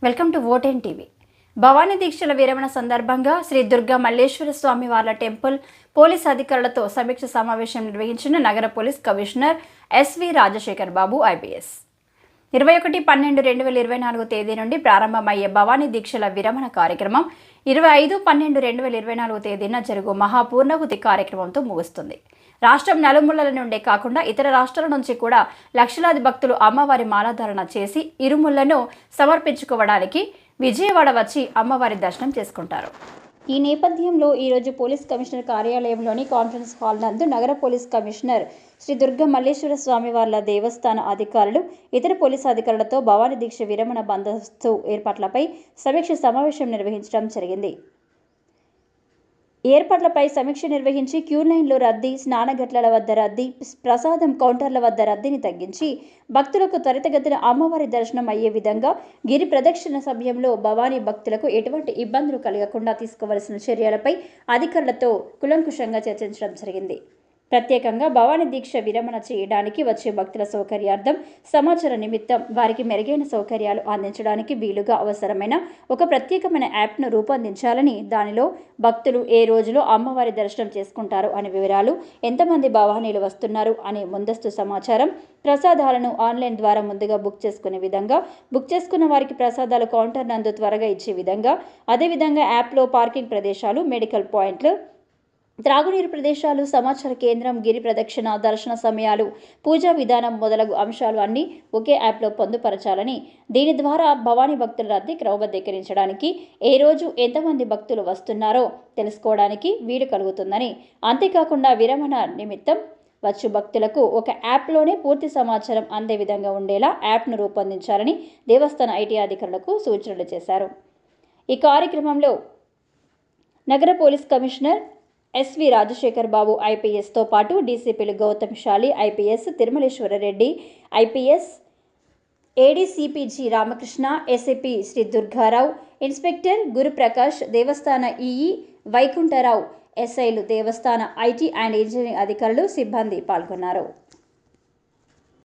Welcome to ఓటెన్ TV. Bhavani దీక్షల విరమణ సందర్భంగా శ్రీ దుర్గా మల్లేశ్వర స్వామి వార్ల టెంపుల్ పోలీస్ అధికారులతో సమీక్ష సమావేశం నిర్వహించిన నగర police commissioner S V Rajasekhar Babu IPS. 21/12/2024 తేదీ నుండి ప్రారంభమయ్యే భవానీ దీక్షల విరమణ కార్యక్రమం 25/12/2024 తేదీన జరుగు మహాపూర్ణాహుతి కార్యక్రమంతో ముగుస్తుంది. రాష్ట్రం నలుమూలల నుండే కాకుండా ఇతర రాష్ట్రాల నుంచి కూడా లక్షలాది భక్తులు అమ్మవారి మాలాధారణ చేసి ఇరుములను సమర్పించుకోవడానికి విజయవాడ వచ్చి అమ్మవారి దర్శనం చేసుకుంటారు. ఈ నేపథ్యంలో ఈరోజు పోలీస్ కమిషనర్ కార్యాలయంలోని కాన్ఫరెన్స్ హాల్ నందు నగర పోలీస్ కమిషనర్ శ్రీ దుర్గా మల్లేశ్వర స్వామి వార్ల దేవస్థాన అధికారులు ఇతర పోలీసు అధికారులతో భవానీ దీక్ష విరమణ బందోబస్తు ఏర్పాట్లపై సమీక్ష సమావేశం నిర్వహించడం జరిగింది. ఏర్పాట్లపై సమీక్ష నిర్వహించి క్యూ లైన్లో రద్దీ, స్నానఘట్ల వద్ద రద్దీ, ప్రసాదం కౌంటర్ల వద్ద రద్దీని తగ్గించి భక్తులకు త్వరితగతిన అమ్మవారి దర్శనం అయ్యే విధంగా గిరి ప్రదక్షిణ సమయంలో భవానీ భక్తులకు ఎటువంటి ఇబ్బందులు కలగకుండా తీసుకోవలసిన చర్యలపై అధికారులతో కూలంకషంగా చర్చించడం జరిగింది. ప్రత్యేకంగా భవానీ దీక్ష విరమణ చేయడానికి వచ్చే భక్తుల సౌకర్యార్థం సమాచార నిమిత్తం వారికి మెరుగైన సౌకర్యాలు అందించడానికి వీలుగా అవసరమైన ఒక ప్రత్యేకమైన యాప్ను రూపొందించాలని, దానిలో భక్తులు ఏ రోజులో అమ్మవారి దర్శనం చేసుకుంటారు అనే వివరాలు, ఎంతమంది భవానీలు వస్తున్నారు అనే ముందస్తు సమాచారం, ప్రసాదాలను ఆన్లైన్ ద్వారా ముందుగా బుక్ చేసుకునే విధంగా, బుక్ చేసుకున్న వారికి ప్రసాదాలు కౌంటర్ నందు త్వరగా ఇచ్చే విధంగా, అదేవిధంగా యాప్లో పార్కింగ్ ప్రదేశాలు, మెడికల్ పాయింట్లు, త్రాగునీరు ప్రదేశాలు, సమాచార కేంద్రం, గిరి ప్రదక్షిణ, దర్శన సమయాలు, పూజా విధానం మొదలగు అంశాలు అన్నీ ఒకే యాప్లో పొందుపరచాలని, దీని ద్వారా భవానీ భక్తుల రద్దీ క్రమబద్ధీకరించడానికి, ఏ రోజు ఎంతమంది భక్తులు వస్తున్నారో తెలుసుకోవడానికి వీలు కలుగుతుందని, అంతేకాకుండా విరమణ నిమిత్తం వచ్చు భక్తులకు ఒక యాప్లోనే పూర్తి సమాచారం అందే విధంగా ఉండేలా యాప్ను రూపొందించాలని దేవస్థాన ఐటీ అధికారులకు సూచనలు చేశారు. ఈ కార్యక్రమంలో నగర police commissioner S V Rajasekhar Babu ఐపీఎస్తో పాటు డీసీపీలు Gautam Shali IPS, Tirumaleswara Reddy IPS, ADCP G Ramakrishna, SIP Shri Durgarao, inspector Guruprakash, దేవస్థాన ఈఈ వైకుంఠరావు, ఎస్ఐలు, దేవస్థాన ఐటీ అండ్ ఇంజనీరింగ్ అధికారులు, సిబ్బంది పాల్గొన్నారు.